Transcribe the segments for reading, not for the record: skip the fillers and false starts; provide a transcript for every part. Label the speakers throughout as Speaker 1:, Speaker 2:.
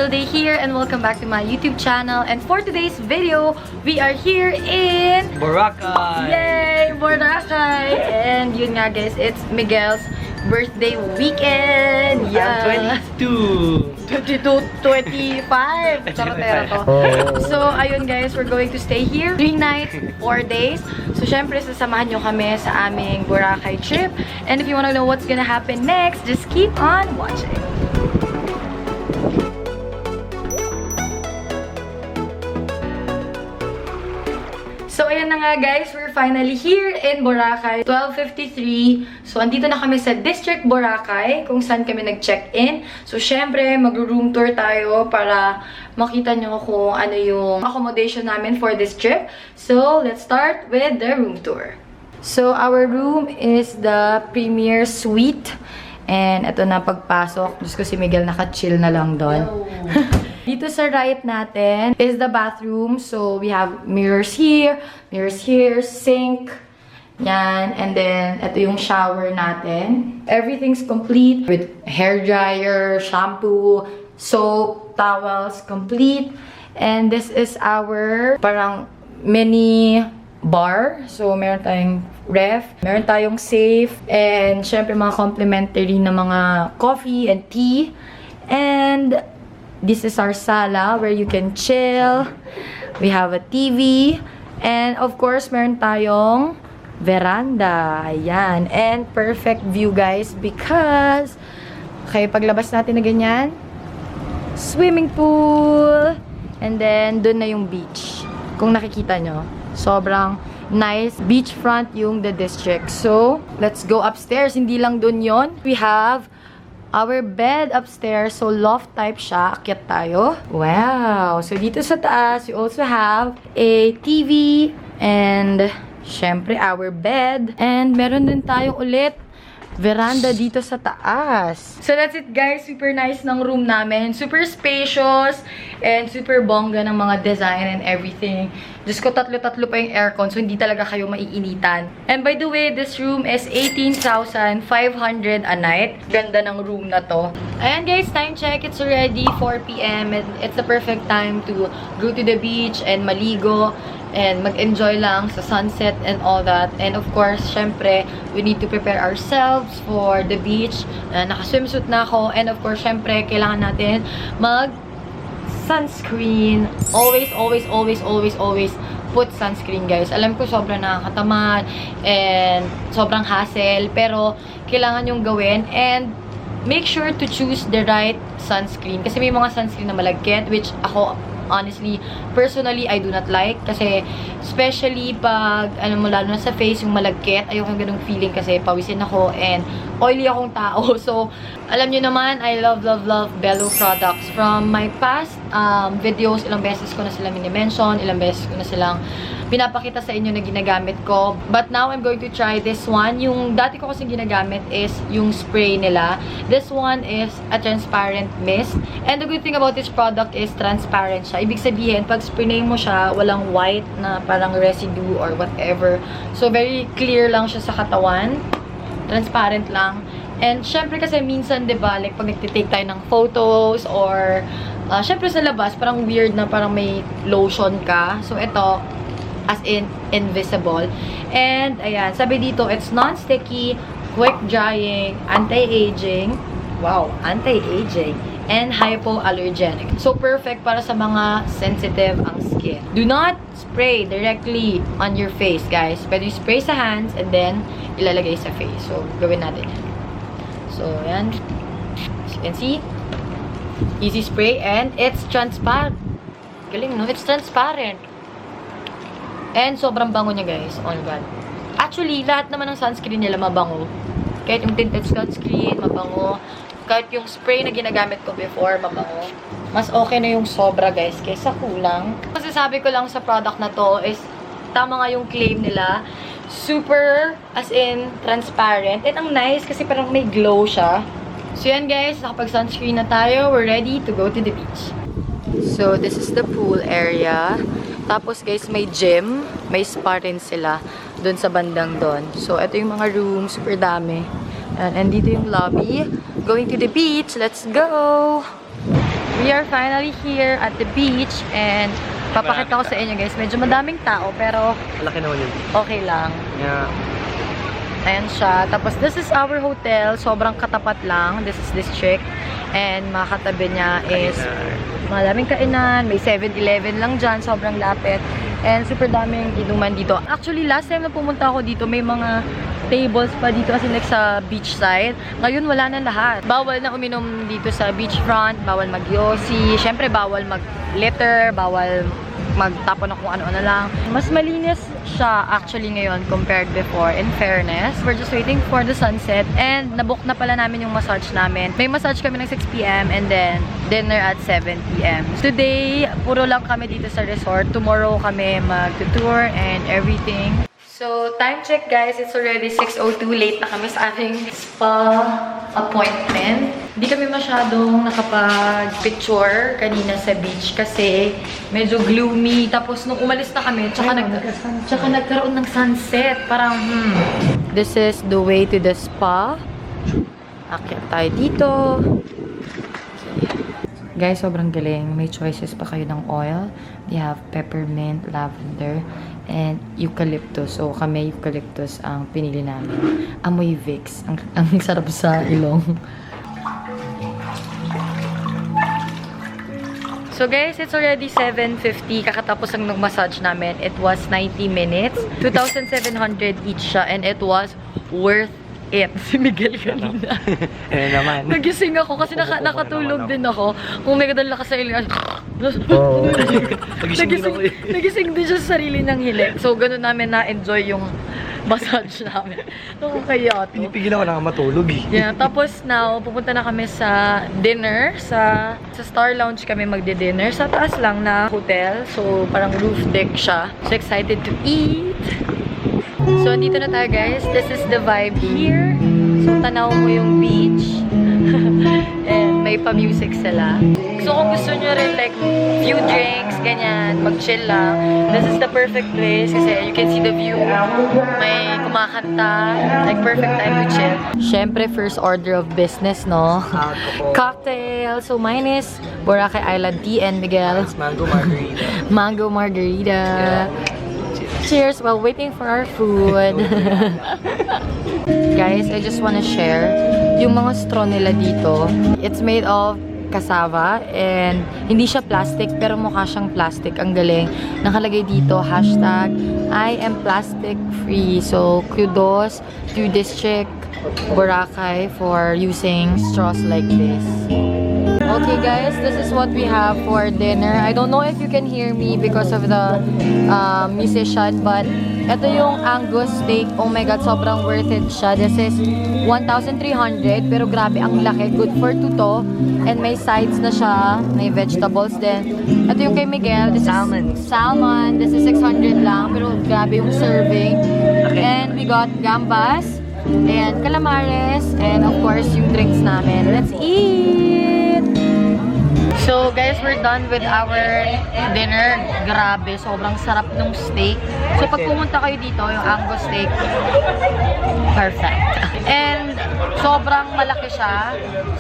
Speaker 1: Day here and welcome back to my YouTube channel. And for today's video, we are here in
Speaker 2: Boracay!
Speaker 1: Yay! Boracay! And yun nga guys, it's Miguel's birthday weekend!
Speaker 2: Yeah! 22!
Speaker 1: 25! Charotera to. So, ayun guys, we're going to stay here 3 nights, 4 days. So, syempre, sasamahan nyo kami sa aming Boracay trip. And if you wanna know what's gonna happen next, just keep on watching. So, ayan na nga guys, we're finally here in Boracay, 12:53. So, andito na kami sa District Boracay, kung saan kami nag-check-in. So, syempre, mag-room tour tayo para makita nyo kung ano yung accommodation namin for this trip. So, let's start with the room tour. So, our room is the Premier Suite. And ito na pagpasok. Diyos ko si Miguel naka-chill na lang doon. Dito sa right natin is the bathroom. So, we have mirrors here, sink. Yan. And then, ito yung shower natin. Everything's complete with hair dryer, shampoo, soap, towels, complete. And this is our parang mini bar. So, meron tayong ref, meron tayong safe, and syempre mga complimentary na mga coffee and tea. And this is our sala where you can chill. We have a TV. And of course, meron tayong veranda. Ayan. And perfect view, guys, because kaya paglabas natin na ganyan, swimming pool. And then, dun na yung beach. Kung nakikita nyo, sobrang nice beachfront yung the district. So, let's go upstairs. Hindi lang dun yon. We have our bed upstairs. So, loft type siya. Akyat tayo. Wow! So, dito sa taas, we also have a TV and, syempre, our bed. And, meron din tayong ulit veranda dito sa taas. So, that's it guys. Super nice ng room namin. Super spacious and super bongga ng mga design and everything. Diyos ko, tatlo-tatlo pa yung aircon, so hindi talaga kayo maiinitan. And by the way, this room is 18,500 a night. Ganda ng room na to. Ayan guys, time check. It's already 4 p.m. and it's the perfect time to go to the beach and maligo and mag-enjoy lang sa sunset and all that. And of course, syempre, we need to prepare ourselves for the beach. Naka-swimsuit na ako. And of course, syempre, kailangan natin sunscreen. Always put sunscreen, guys. Alam ko sobrang nakakatamad and sobrang hassle, pero kailangan yung gawin. And make sure to choose the right sunscreen. Kasi may mga sunscreen na malagkit, which ako, honestly, personally, I do not like. Kasi, especially pag, lalo na sa face, yung malagkit, ayoko yung ganung feeling kasi pawisin ako and oily akong tao. So, alam nyo naman, I love Bello products. From my past videos, ilang beses ko na sila mini-mention, ilang beses ko na silang pinapakita sa inyo na ginagamit ko. But now, I'm going to try this one. Yung dati ko kasing ginagamit is yung spray nila. This one is a transparent mist. And the good thing about this product is transparent siya. Ibig sabihin, pag spray mo siya, walang white na parang residue or whatever. So, very clear lang siya sa katawan. Transparent lang. And, syempre kasi minsan, diba, like pag nagtitake tayo ng photos or, syempre sa labas, parang weird na parang may lotion ka. So, ito, as in invisible. And, ayan, sabi dito, it's non-sticky, quick drying, anti-aging, wow, anti-aging, and hypoallergenic. So, perfect para sa mga sensitive ang skin. Do not spray directly on your face, guys. Pwede spray sa hands and then ilalagay sa face. So, gawin natin yan. So, ayan. As you can see, easy spray and it's transparent. Galing, no? It's transparent. And sobrang bango niya, guys. Oh my God. Actually, lahat naman ng sunscreen nila mabango. Kahit yung tinted sunscreen, mabango. Kahit yung spray na ginagamit ko before, mabango. Mas okay na yung sobra, guys, kaysa kulang. Kasi sabi ko lang sa product na to is, tama nga yung claim nila. Super, as in, transparent. And ang nice kasi parang may glow siya. So yan, guys. Nakapag-sunscreen na tayo. We're ready to go to the beach. So, this is the pool area. Tapos guys, may gym, may spa rin sila doon sa bandang doon. So, ito yung mga room, super dami. And dito yung lobby. Going to the beach, let's go! We are finally here at the beach and papakita ko sa inyo guys. Medyo madaming tao pero
Speaker 2: Malaki naman yun.
Speaker 1: okay lang.
Speaker 2: Yeah.
Speaker 1: Ayan siya. Tapos this is our hotel. Sobrang katapat lang. This is District. And makatabi niya is maraming kainan. May 7-Eleven lang dyan. Sobrang lapit. And super daming inuman dito. Actually, last time na pumunta ako dito, may mga tables pa dito kasi like sa beach side. Ngayon, wala na lahat. Bawal na uminom dito sa beachfront. Bawal mag-yosi. Siyempre, bawal mag-litter. Bawal magtapon na kung ano-ano lang. Mas malinis siya actually ngayon compared before, in fairness. We're just waiting for the sunset and nabook na pala namin yung massage namin. May massage kami ng 6 p.m. and then dinner at 7 p.m. Today, puro lang kami dito sa resort. Tomorrow kami mag-tour and everything. So, time check guys. It's already 6:02. Late na kami sa ating spa appointment. Hindi kami masyadong nakapag-picture kanina sa beach kasi medyo gloomy. Tapos nung umalis na kami, tsaka nagkaroon ng sunset. Parang, This is the way to the spa. Akyat tayo dito. Guys, sobrang galing. May choices pa kayo ng oil. They have peppermint, lavender, and eucalyptus. So, kami eucalyptus ang pinili namin. Amoy Vicks. Ang sarap sa ilong. So guys, it's already 7:50. Kakatapos ang nag-massage namin. It was 90 minutes. 2,700 each siya. And it was worth it. Si Miguel kanina.
Speaker 2: Eh naman.
Speaker 1: Nagising ako kasi nakatulog din ako. Kung may kadang lakas sa ilong. Nagising din siya sa sarili ng hilik. So, ganun namin na-enjoy yung massage namin. Nakakaya to.
Speaker 2: Pinipigil ako na matulog eh.
Speaker 1: Yeah, tapos now, pupunta na kami sa dinner. Sa Star Lounge kami magdi-dinner. Sa taas lang na hotel. So, parang roof deck siya. So, excited to eat. So, dito na tayo guys. This is the vibe here. So, tanaw mo yung beach. And may pa-music sila. So, kung gusto nyo rin like few drinks, ganyan, mag-chill lang. This is the perfect place kasi you can see the view. May kumakanta. Like, perfect time to chill. Siyempre, first order of business, no? Cocktail. So, mine is Boracay Island Tea and Miguel.
Speaker 2: Mango margarita.
Speaker 1: Mango margarita. Cheers while waiting for our food. Guys, I just wanna share yung mga straw nila dito. It's made of cassava and hindi siya plastic pero mukha siyang plastic. Ang galing. Nakalagay dito, hashtag I am plastic free. So, kudos to District Boracay for using straws like this. Okay guys, this is what we have for dinner. I don't know if you can hear me because of the musician, but ito yung Angus steak. Oh my god, sobrang worth it siya. This is 1,300 pero grabe ang laki. Good for 2 to. And may sides na siya. May vegetables din. Ito yung kay Miguel. This
Speaker 2: Salmon.
Speaker 1: is salmon. This is 600 lang pero grabe yung serving. And we got gambas and calamares and of course yung drinks namin. Let's eat! So guys, we're done with our dinner. Grabe, sobrang sarap ng steak. So pag pumunta kayo dito, yung Angus steak, perfect. And sobrang malaki siya.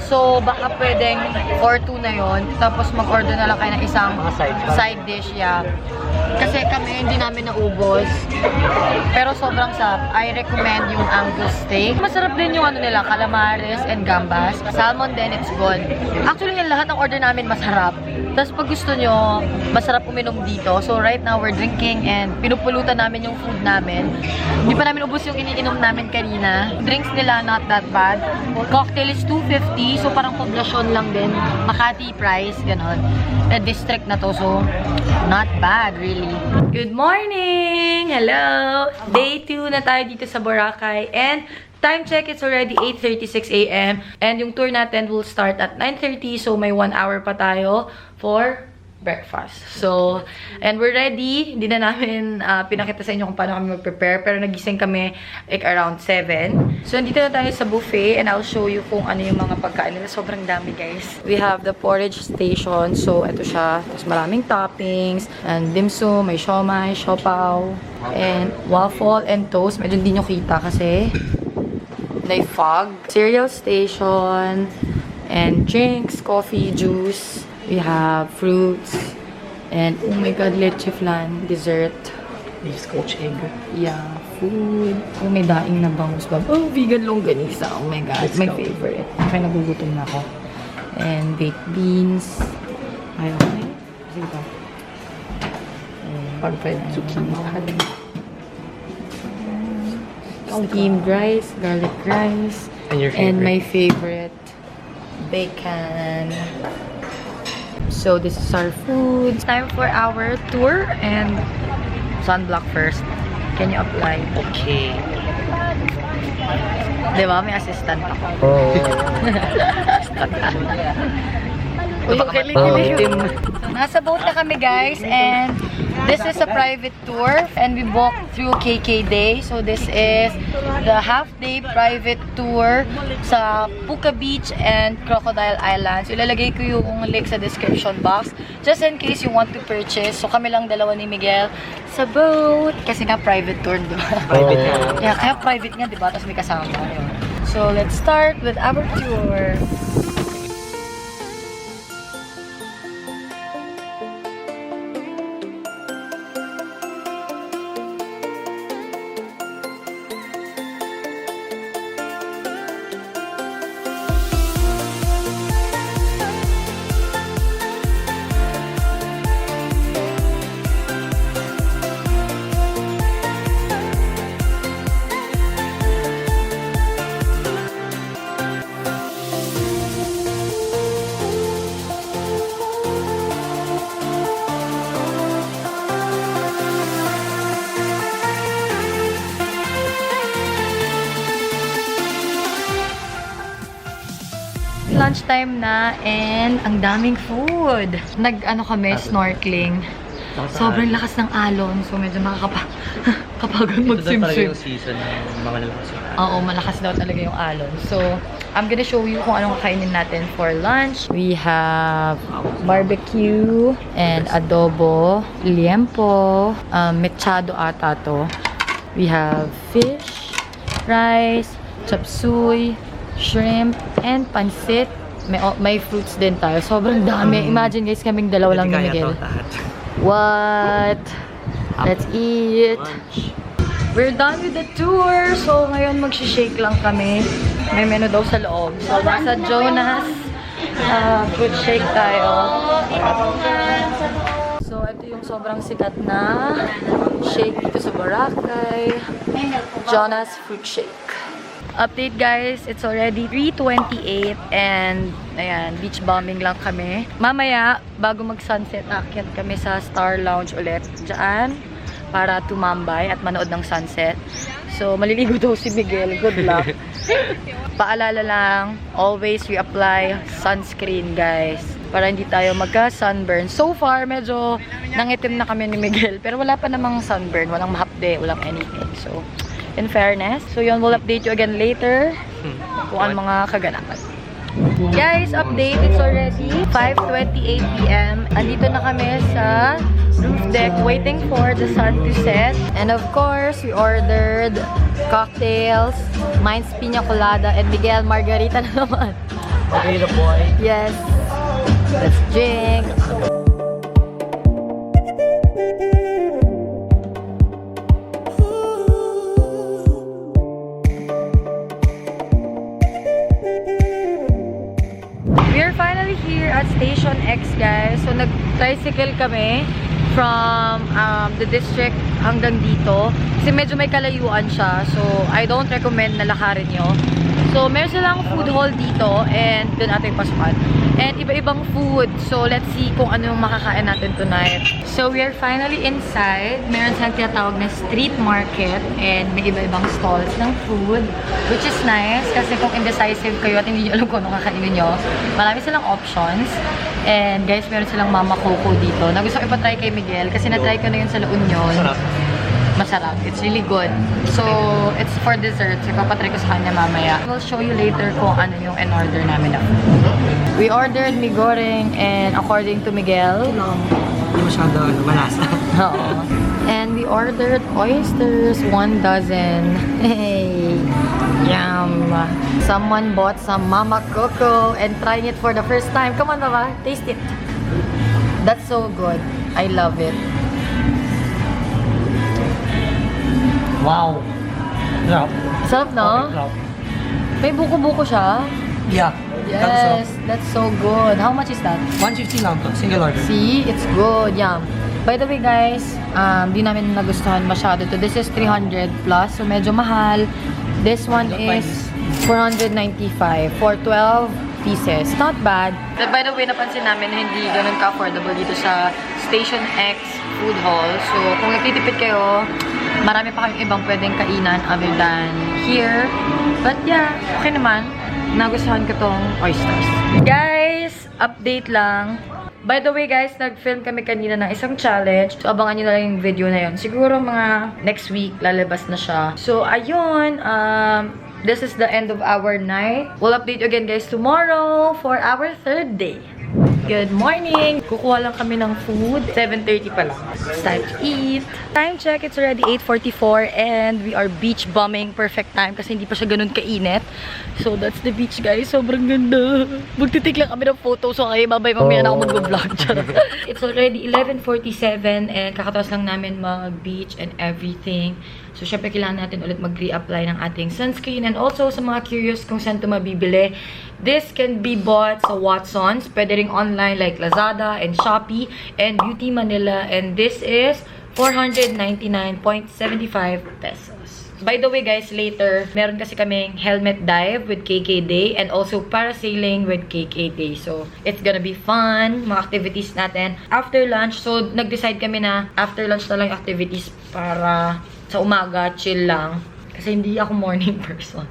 Speaker 1: So baka pwedeng or 2 na yon. Tapos mag-order na lang kayo ng isang side dish. Yeah. Kasi kami hindi namin naubos. Pero sobrang sarap. I recommend yung Angus steak. Masarap din yung ano nila, calamares and gambas. Salmon din, it's good. Actually, yung lahat ng order namin masarap. Tapos pag gusto nyo, masarap uminom dito. So right now, we're drinking and pinupulutan namin yung food namin. Hindi pa namin ubos yung iniinom namin kanina. Drinks nila, not that bad. Cocktail is 250. So parang poblasyon lang din. Makati price, ganon. District na to. So, not bad, really. Good morning! Hello! Day 2 na tayo dito sa Boracay. And time check, it's already 8:36 a.m. And yung tour natin will start at 9:30. So, may 1 hour pa tayo for breakfast. So, and we're ready. Hindi na namin pinakita sa inyo kung paano kami mag-prepare. Pero nagising kami like around 7. So, nandito na tayo sa buffet and I'll show you kung ano yung mga pagkain nila. Sobrang dami, guys. We have the porridge station. So, ito siya. Tapos maraming toppings. And dim sum, may siomai, siopaw, and waffle and toast. Medyo hindi nyo kita kasi may fog. Cereal station. And drinks, coffee, juice. We have fruits. And, oh my God, leche flan, dessert.
Speaker 2: May scotch egg.
Speaker 1: Yeah, food. Oh, may daing na bangus ba? Oh, vegan longganisa. Oh my God, my favorite. Okay, nagugutom na ako. And baked beans. Ay, okay. Sige pa.
Speaker 2: Pan-fried zucchini.
Speaker 1: Steamed rice, garlic rice.
Speaker 2: And your favorite?
Speaker 1: And my favorite, bacon. So this is our food. It's time for our tour and sunblock first. Can you apply?
Speaker 2: Okay.
Speaker 1: Diba? May assistant ako.
Speaker 2: Oh.
Speaker 1: Uy, kilig-kilig. Nasa boat na kami, guys, and this is a private tour, and we walked through KK Day. So this is the half-day private tour sa Puka Beach and Crocodile Islands. Ilalagay ko yung link sa description box, just in case you want to purchase. So kami lang dalawa ni Miguel sa boat, kasi nga private tour, di ba?
Speaker 2: Private nga.
Speaker 1: Yeah, kaya private nga, di ba? Tapos may kasama. So let's start with our tour. Lunchtime na and ang daming food. Nag-ano kami, snorkeling. Sobrang lakas ng alon, so medyo nakakapagod
Speaker 2: Ito daw talaga
Speaker 1: mag-swim-swim.
Speaker 2: yung season ng mga lalakas yung
Speaker 1: Oo, malakas daw talaga yung alon. So, I'm gonna show you kung anong kakainin natin for lunch. We have barbecue and adobo, liempo, mechado ata to. We have fish, rice, chop suey, shrimp, and pansit. May fruits din tayo. Sobrang dami. Imagine guys, kaming dalawa lang ni Miguel. What? Let's eat. We're done with the tour. So, ngayon magsishake lang kami. May menu daw sa loob. So, nasa Jonas fruit shake tayo. So, ito yung sobrang sikat na shake dito sa Boracay. Jonas fruit shake. Update guys, it's already 3:28 and ayan, beach bombing lang kami. Mamaya, bago mag-sunset, akyat kami sa Star Lounge ulit dyan para tumambay at manood ng sunset. So, maliligo daw si Miguel. Good luck. Paalala lang, always reapply sunscreen guys para hindi tayo magka-sunburn. So far, medyo nangitim na kami ni Miguel pero wala pa namang sunburn, walang mahapde, walang anything. So, in fairness. So yun, we'll update you again later kung ano mga kaganapan. Guys, update. It's already 5:28 PM. Andito na kami sa roof deck waiting for the sun to set. And of course, we ordered cocktails. Mine's piña colada and Miguel margarita na naman.
Speaker 2: Okay, the boy.
Speaker 1: Yes. Let's drink. We're finally here at Station X, guys. So, nag-tricycle kami from the district hanggang dito. Kasi medyo may kalayuan siya. So, I don't recommend na lakarin nyo. So, meron silang food hall dito and dun natin pasukan. And iba-ibang food. So, let's see kung ano yung makakain natin tonight. So, we are finally inside. Meron silang tinatawag na street market and may iba-ibang stalls ng food, which is nice kasi kung indecisive kayo at hindi nyo alam kung ano kakainin nyo, marami silang options. And guys, meron silang Mama Coco dito na gusto ko ipatry kay Miguel kasi na-try ko na yun sa La Union. Masarap. It's really good. So, it's for dessert. So, ipapatry ko sa kanya mamaya. We'll show you later kung ano yung in-order namin na food. We ordered mi goreng and according to Miguel,
Speaker 2: Hindi masyado malasa.
Speaker 1: oo. And we ordered oysters, 1 dozen. Hey! Yum! Someone bought some Mama Coco and trying it for the first time. Come on, Baba. Taste it. That's so good. I love it.
Speaker 2: Wow. Sarap.
Speaker 1: Sarap, no?
Speaker 2: Sarap.
Speaker 1: May buko-buko siya.
Speaker 2: Yeah.
Speaker 1: Yes, that's so good. How much is that?
Speaker 2: 150 lang to. Single order.
Speaker 1: See, it's good. Yum. By the way, guys, di namin nagustuhan masyado to. This is 300 plus, so medyo mahal. This one is 495 for 12 pieces. Not bad. But by the way, napansin namin na hindi ganun ka-affordable dito sa Station X Food Hall. So, kung nagtitipid kayo, marami pa kayong ibang pwedeng kainan other than here. But yeah, okay naman. Nagustuhan ko tong oysters. Guys, update lang. By the way, guys, nag-film kami kanina ng isang challenge. So, abangan nyo na lang yung video na yun. Siguro mga next week, lalabas na siya. So, ayun. This is the end of our night. We'll update you again, guys, tomorrow for our third day. Good morning! Kukuha lang kami ng food. 7:30 pa lang. It's time to eat. Time check, it's already 8:44 and we are beach bumming. Perfect time kasi hindi pa siya ganun kainit. So that's the beach, guys. Sobrang ganda. Magtitik lang kami ng photo. So okay, babay, mamaya na ako mag-vlog. It's already 11:47 and kakatawas lang namin mag-beach and everything. So, syempre, kailangan natin ulit mag-reapply ng ating sunscreen. And also, sa mga curious kung saan ito mabibili, this can be bought sa Watsons. Pwede ring online like Lazada and Shopee and Beauty Manila. And this is 499.75 pesos. By the way, guys, later, meron kasi kaming helmet dive with KK Day and also parasailing with KK Day. So, it's gonna be fun, mga activities natin after lunch. So, nag-decide kami na after lunch na lang yung activities para sa umaga, chill lang. Kasi hindi ako morning person.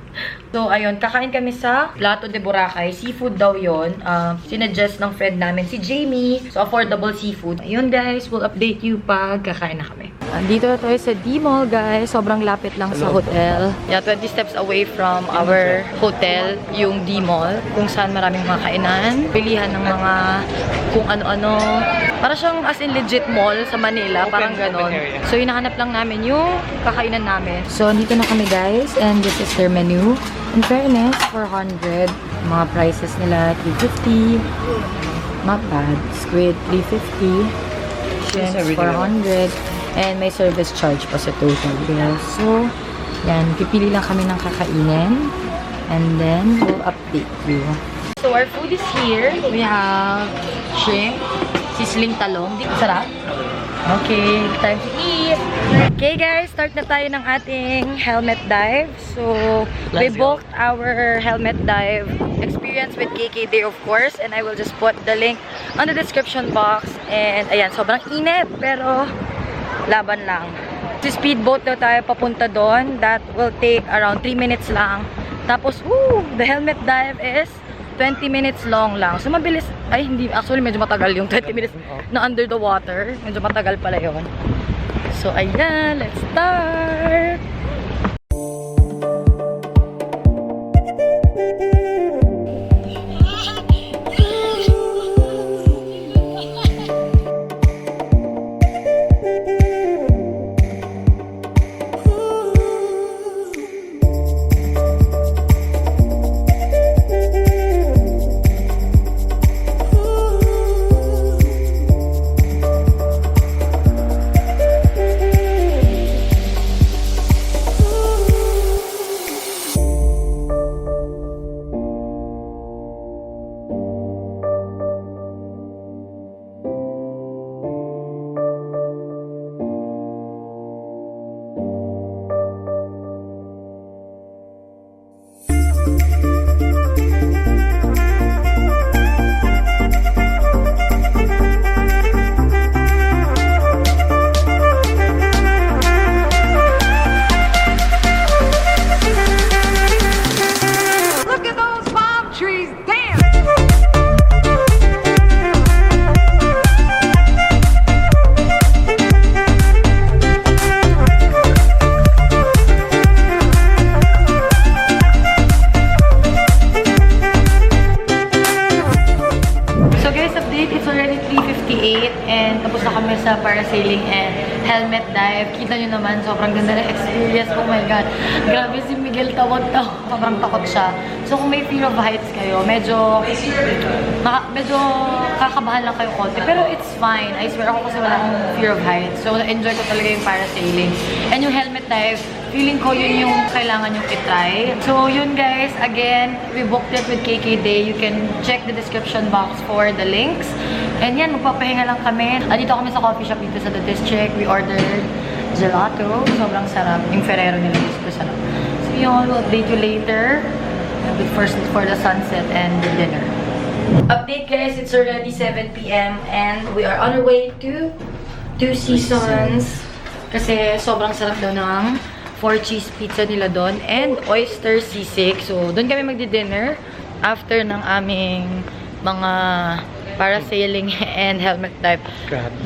Speaker 1: So, ayun. Kakain kami sa Plato de Boracay. Seafood daw yun. Sinuggest ng friend namin, si Jamie. So, affordable seafood. Ayun, guys. We'll update you pag kakain na kami. Dito na tayo sa D-Mall, guys. Sobrang lapit lang sa hotel. Yeah, 20 steps away from our hotel, yung D-Mall. Kung saan maraming mga kainan. Pilihan ng mga kung ano-ano. Para siyang as in legit mall sa Manila. Parang ganon. So, hinahanap lang namin yung kakainan namin. So, dito na kami, guys. And this is their menu. In fairness, 400. Mga prices nila, 350. Not bad. Squid, 350. Shrimps, 400. And may service charge pa sa total bill. So, yan. Pipili lang kami ng kakainin. And then, we'll update you. So, our food is here. We have shrimp, sizzling talong. Di sarap. Okay, time to eat. Okay, guys. Start na tayo ng ating helmet dive. So, we booked our helmet dive experience with KK Day, of course. And I will just put the link on the description box. And, ayan, sobrang init. Pero, laban lang. Si speedboat daw tayo papunta doon. That will take around 3 minutes lang. Tapos, the helmet dive is 20 minutes long lang. So, mabilis. Ay, hindi. Actually, medyo matagal yung 20 minutes na under the water. Medyo matagal pala yun. So, ayan. Let's start! sa parasailing and helmet dive. Kita nyo naman, sobrang ganda ng experience. Oh my God. Grabe si Miguel. Miguel tawag-tawag. Sobrang takot siya. So kung may fear of heights kayo, medyo kakabahan lang kayo konti. Pero it's fine. I swear ako kasi wala akong fear of heights. So enjoy ko talaga yung parasailing. And yung helmet dive, feeling ko yun yung kailangan yung itry. So yun guys, again, we booked it with KKday. You can check the description box for the links. And yan, magpapahinga lang kami. Andito kami sa coffee shop dito sa The District. We ordered gelato. Sobrang sarap. Yung Ferrero nila is super sarap. So yun, we'll update you later. But first for the sunset and the dinner. Update guys, it's already 7 p.m. and we are on our way to Two Seasons. Kasi sobrang sarap daw ng 4-cheese pizza nila doon and oyster sisig. So doon kami magdi-dinner after ng aming mga parasailing and helmet dive.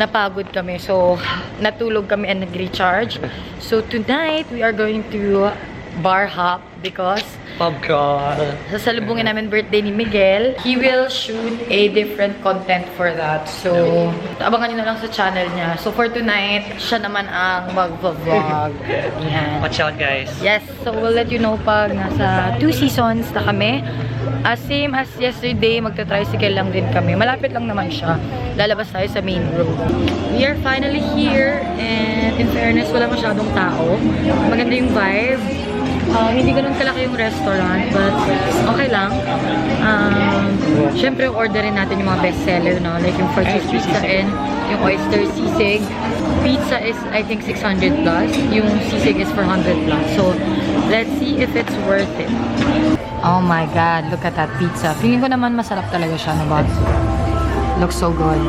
Speaker 1: Napagod kami. So, natulog kami and nag-recharge. So, tonight, we are going to bar hop because
Speaker 2: Pub crawl.
Speaker 1: sasalubungin namin birthday ni Miguel. He will shoot a different content for that. So, abangan nyo na lang sa channel niya. So, for tonight, siya naman ang mag-vlog. Yan.
Speaker 2: Watch out, guys.
Speaker 1: Yes, so we'll let you know pag nasa Two Seasons na kami. Same as yesterday, magta-tricycle lang din kami. Malapit lang naman siya. Lalabas tayo sa main road. We are finally here and in fairness, wala masyadong tao. Maganda yung vibe. Hindi ganun kalaki yung restaurant, but okay lang. Siyempre, orderin natin yung mga bestseller, no? Like yung 4-cheese pizza and yung oyster sisig. Pizza is, I think, 600 plus. Yung sisig is 400 plus. So, let's see if it's worth it. Oh my God, look at that pizza. Feeling ko naman masarap talaga siya, no? But looks so good.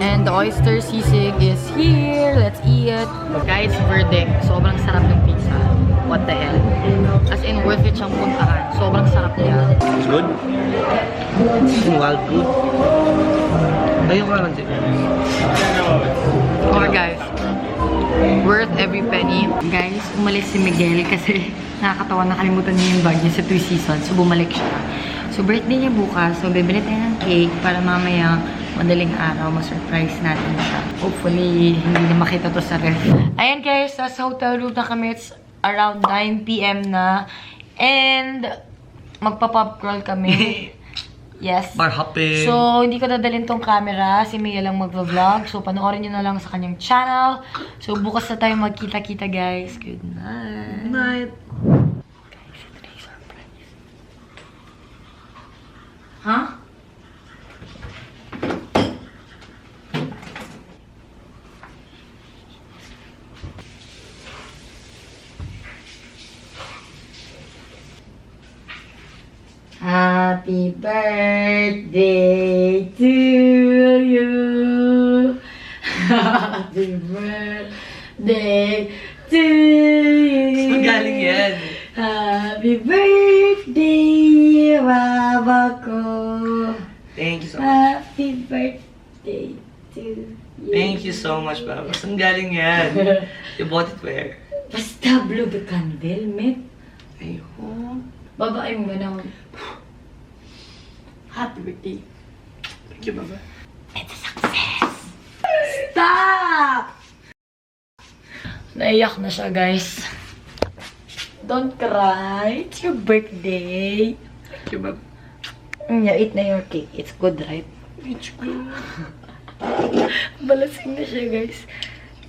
Speaker 1: And the oyster sisig is here. Let's eat it. Guys, verdict. Sobrang sarap ng pizza. What the hell? As in, worth it siyang puntahan. Sobrang sarap niya.
Speaker 2: It's good. Wild good. Ayun ka lang din.
Speaker 1: Or guys, worth every penny. Guys, umalis si Miguel kasi nakakatawa, nakalimutan niya yung bag niya sa Two Seasons. So, bumalik siya. So, birthday niya bukas. So, bibili tayo ng cake para mamaya madaling araw, ma-surprise natin siya. Hopefully, hindi na makita to sa ref. Ayan guys, sa hotel room na kami. It's around 9 p.m. na. And, magpa-pub crawl kami. Yes.
Speaker 2: Bar hopping.
Speaker 1: So, hindi ko dadalhin tong camera. Si Mia lang mag-vlog. So, panoorin nyo na lang sa kanyang channel. So, bukas na tayo magkita-kita, guys. Good night.
Speaker 2: Good night.
Speaker 1: Guys, ito na yung surprise. Huh? Happy birthday to you. Happy birthday to you.
Speaker 2: Saan galing yan?
Speaker 1: Happy birthday, Baba ko.
Speaker 2: Thank you so much.
Speaker 1: Happy birthday to you.
Speaker 2: Thank you so much, Baba. Saan galing yan? You bought it where?
Speaker 1: Basta blow the candle, mate.
Speaker 2: Ayun.
Speaker 1: Babae mo na. Happy birthday.
Speaker 2: Thank you, Baba.
Speaker 1: It's a success! Stop! Naiyak na siya, guys. Don't cry. It's your birthday.
Speaker 2: Thank you, Baba.
Speaker 1: Yeah, eat na your cake. It's good, right?
Speaker 2: It's good.
Speaker 1: Balasing na siya, guys.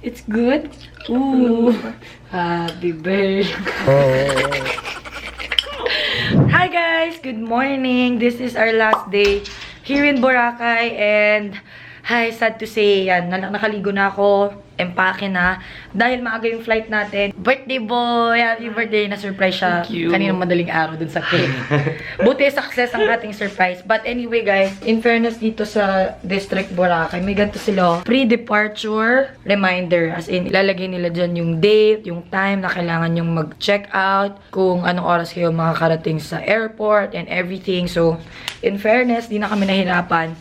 Speaker 1: It's good? Ooh. Happy birthday. Hi guys! Good morning! This is our last day here in Boracay and hi, sad to say, yan, nakaligo na ako, empake na, dahil maaga yung flight natin. Birthday boy! Happy birthday! Na-surprise siya kaninang madaling araw dun sa cake. Buti success ang ating surprise. But anyway guys, in fairness dito sa District Boracay, may ganito sila, pre-departure reminder. As in, ilalagay nila dyan yung date, yung time na kailangan yung mag-check out, kung anong oras kayo makakarating sa airport and everything. So, in fairness, di na kami nahirapan.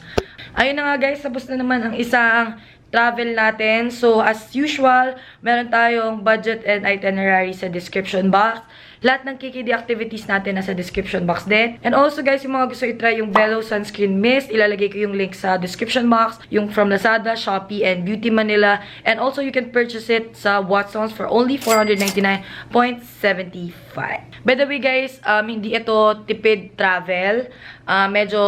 Speaker 1: Ayun na nga guys, tapos na naman ang isang travel natin. So, as usual, meron tayong budget and itinerary sa description box. Lahat ng KKD activities natin nasa description box din. And also guys, yung mga gusto i-try yung Bello Sunscreen Mist, ilalagay ko yung link sa description box. Yung from Lazada, Shopee, and Beauty Manila. And also, you can purchase it sa Watsons for only 499.75. By the way guys, hindi ito tipid travel. Medyo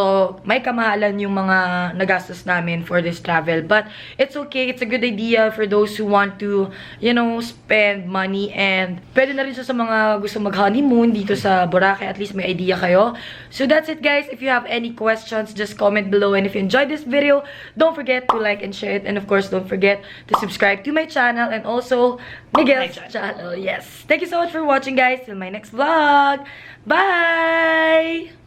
Speaker 1: may kamahalan yung mga nagastos namin for this travel. But it's okay. It's a good idea for those who want to, you know, spend money. And pwede na rin siya sa mga gusto mag-honeymoon dito sa Boracay. At least may idea kayo. So that's it guys. If you have any questions, just comment below. And if you enjoyed this video, don't forget to like and share it. And of course, don't forget to subscribe to my channel and also Miguel's channel. Yes. Thank you so much for watching guys. Till my next vlog. Bye!